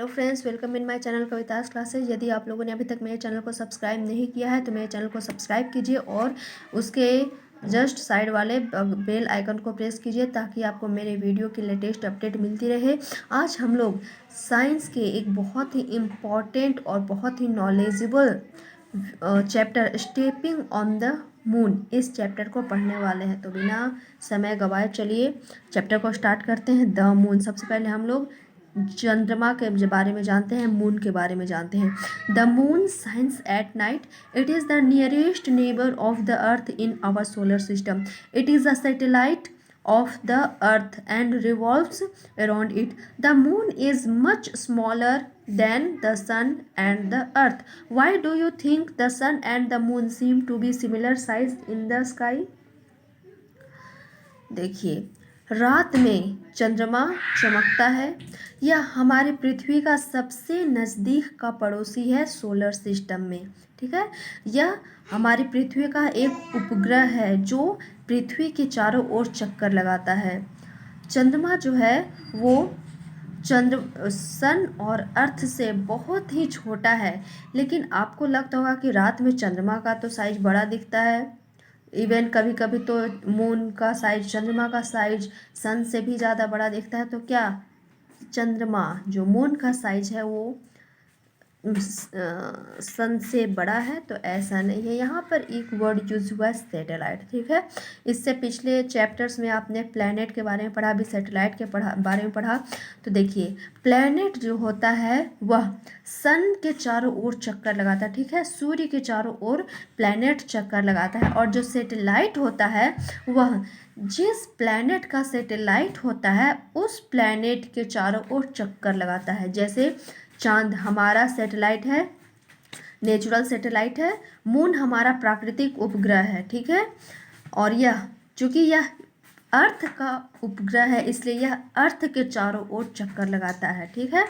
Hello friends, welcome in my channel Kavita's classes. यदि आप लोगों ने अभी तक मेरे चैनल को सब्सक्राइब नहीं किया है तो मेरे चैनल को सब्सक्राइब कीजिए और उसके जस्ट साइड वाले बेल आइकन को प्रेस कीजिए ताकि आपको मेरे वीडियो की लेटेस्ट अपडेट मिलती रहे। आज हम लोग साइंस के एक बहुत ही इम्पॉर्टेंट और बहुत ही knowledgeable chapter stepping on the moon, इस चैप्टर को पढ़ने वाले हैं। तो बिना समय गवाए चलिए चैप्टर को स्टार्ट करते हैं। द मून, सबसे पहले हम लोग चंद्रमा के बारे में जानते हैं, मून के बारे में जानते हैं। The moon shines at night. It is the nearest neighbour of the earth in our solar system. It is a satellite of the earth and revolves around it. The moon is much smaller than the sun and the earth. Why do you think the sun and the moon seem to be similar size in the sky? देखिए, रात में चंद्रमा चमकता है। यह हमारी पृथ्वी का सबसे नज़दीक का पड़ोसी है सोलर सिस्टम में। ठीक है, यह हमारी पृथ्वी का एक उपग्रह है जो पृथ्वी के चारों ओर चक्कर लगाता है। चंद्रमा जो है वो सन और अर्थ से बहुत ही छोटा है, लेकिन आपको लगता होगा कि रात में चंद्रमा का तो साइज बड़ा दिखता है। इवन कभी कभी तो मून का साइज चंद्रमा का साइज सन से भी ज़्यादा बड़ा दिखता है। तो क्या चंद्रमा जो मून का साइज है वो सन से बड़ा है? तो ऐसा नहीं है। यहाँ पर एक वर्ड यूज हुआ है सैटेलाइट। ठीक है, इससे पिछले चैप्टर्स में आपने प्लैनेट के बारे में पढ़ा, अभी सैटेलाइट के बारे में पढ़ा। तो देखिए, प्लैनेट जो होता है वह सन के चारों ओर चक्कर लगाता है। ठीक है, सूर्य के चारों ओर प्लैनेट चक्कर लगाता है। और जो सैटेलाइट होता है वह जिस प्लैनेट का सैटेलाइट होता है उस प्लैनेट के चारों ओर चक्कर लगाता है। जैसे चांद हमारा सैटेलाइट है, नेचुरल सैटेलाइट है। मून हमारा प्राकृतिक उपग्रह है। ठीक है, और यह चूंकि यह अर्थ का उपग्रह है इसलिए यह अर्थ के चारों ओर चक्कर लगाता है। ठीक है,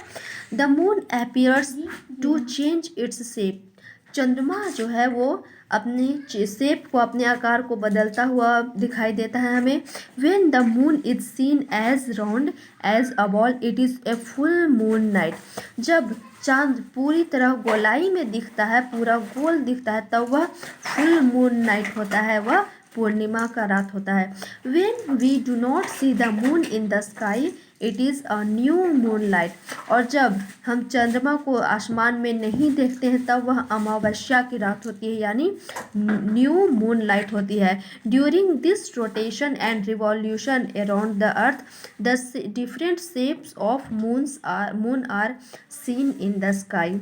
the moon appears to change its shape. चंद्रमा जो है वो अपनी शेप को, अपने आकार को बदलता हुआ दिखाई देता है हमें। When the moon is seen as round as a ball it is a full moon night. जब चांद पूरी तरह गोलाई में दिखता है, पूरा गोल दिखता है, तब वह फुल मून नाइट होता है, वह पूर्णिमा का रात होता है। When we do not see the moon in the sky, it is a new moonlight। और जब हम चंद्रमा को आसमान में नहीं देखते हैं तब वह अमावस्या की रात होती है, यानी न्यू मूनलाइट होती है। During this rotation and revolution around the earth the different shapes of moon are seen in the sky.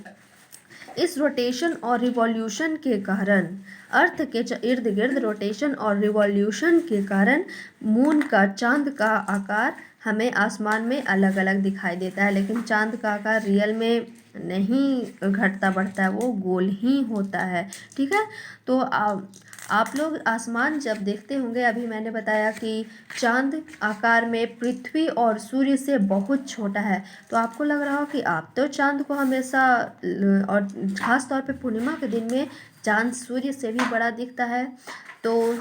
इस रोटेशन और रिवॉल्यूशन के कारण, अर्थ के इर्द गिर्द रोटेशन और रिवॉल्यूशन के कारण मून का, चांद का आकार हमें आसमान में अलग अलग दिखाई देता है। लेकिन चांद का आकार रियल में नहीं घटता बढ़ता है, वो गोल ही होता है। ठीक है, तो आप लोग आसमान जब देखते होंगे, अभी मैंने बताया कि चांद आकार में पृथ्वी और सूर्य से बहुत छोटा है, तो आपको लग रहा हो कि आप तो चांद को हमेशा, और ख़ास तौर पे पूर्णिमा के दिन में चांद सूर्य से भी बड़ा दिखता है, तो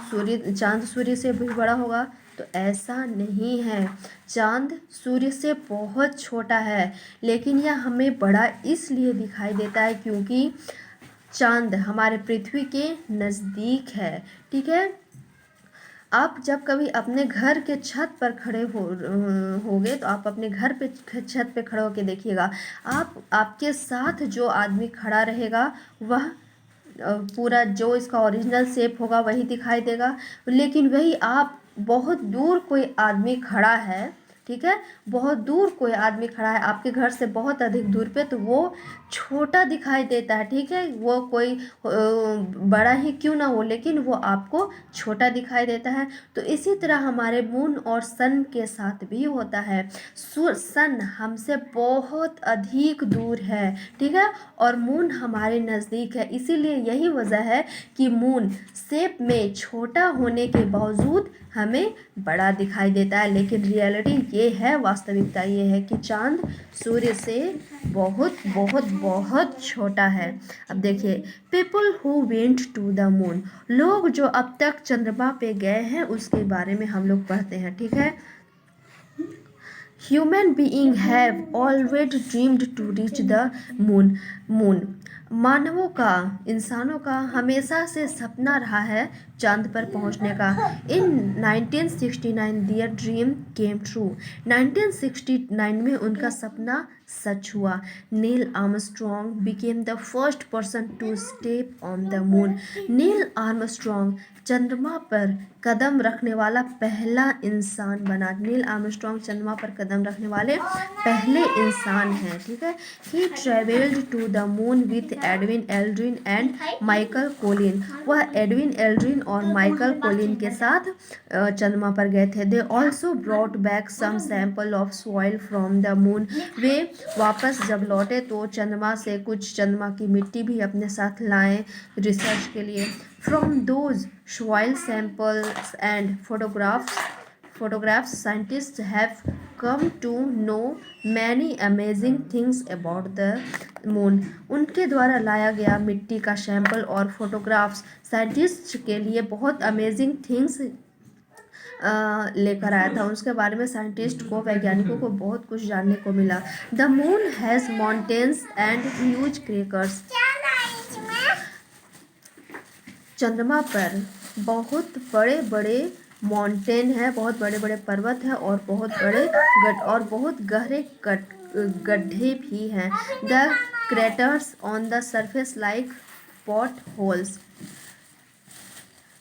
चांद सूर्य से भी बड़ा होगा। तो ऐसा नहीं है, चांद सूर्य से बहुत छोटा है, लेकिन यह हमें बड़ा इसलिए दिखाई देता है क्योंकि चांद हमारे पृथ्वी के नज़दीक है। ठीक है, आप जब कभी अपने घर के छत पर खड़े होगे तो आप अपने घर पे छत पे खड़े होके देखिएगा, आपके साथ जो आदमी खड़ा रहेगा वह पूरा जो इसका ओरिजिनल शेप होगा वही दिखाई देगा। लेकिन वही आप बहुत दूर कोई आदमी खड़ा है, ठीक है, बहुत दूर कोई आदमी खड़ा है आपके घर से बहुत अधिक दूर पे, तो वो छोटा दिखाई देता है। ठीक है, वो कोई बड़ा ही क्यों ना हो लेकिन वो आपको छोटा दिखाई देता है। तो इसी तरह हमारे मून और सन के साथ भी होता है। सन हमसे बहुत अधिक दूर है, ठीक है, और मून हमारे नज़दीक है। इसीलिए यही वजह है कि मून शेप में छोटा होने के बावजूद हमें बड़ा दिखाई देता है। लेकिन रियलिटी ये है, वास्तविकता ये है कि चांद सूर्य से बहुत बहुत बहुत छोटा है। अब देखिए, people who went to the moon, लोग जो अब तक चंद्रमा पे गए हैं उसके बारे में हम लोग पढ़ते हैं। ठीक है, human being have always dreamed to reach the moon moon मानवों का, इंसानों का हमेशा से सपना रहा है चांद पर पहुंचने का। इन 1969 दियर ड्रीम केम ट्रू। 1969 में उनका सपना सच हुआ। Neil Armstrong became the first person to step on the moon. Neil Armstrong चंद्रमा पर कदम रखने वाला पहला इंसान बना। नील आर्मस्ट्रॉन्ग चंद्रमा पर कदम रखने वाले पहले इंसान हैं, ठीक है। He travelled to the moon with Edwin Aldrin and Michael Collin. वह एडविन एल्ड्रिन और माइकल कोलिन के साथ चंद्रमा पर गए थे। They also brought back some sample of soil from the moon. वे वापस जब लौटे तो चंद्रमा से कुछ चंद्रमा की मिट्टी भी अपने साथ लाए रिसर्च के लिए। From those soil samples and photographs scientists have come to know many amazing things about the moon। उनके द्वारा लाया गया मिट्टी का सैंपल और फोटोग्राफ्स साइंटिस्ट के लिए बहुत अमेजिंग थिंग्स लेकर आया था। उसके बारे में साइंटिस्ट को, वैज्ञानिकों को बहुत कुछ जानने को मिला। The moon has mountains and huge crackers. चंद्रमा पर बहुत बड़े बड़े माउंटेन है, बहुत बड़े बड़े पर्वत हैं और बहुत गहरे गड्ढे भी हैं। The craters on the surface like pot holes.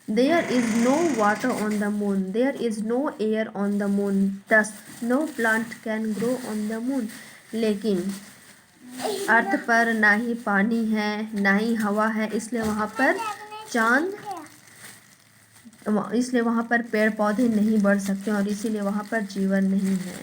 There is no water on the moon. There is no air on the moon. Thus, no plant can grow on the moon. लेकिन अर्थ पर ना ही पानी है ना ही हवा है, इसलिए वहाँ पर पेड़ पौधे नहीं बढ़ सकते और इसीलिए वहाँ पर जीवन नहीं है।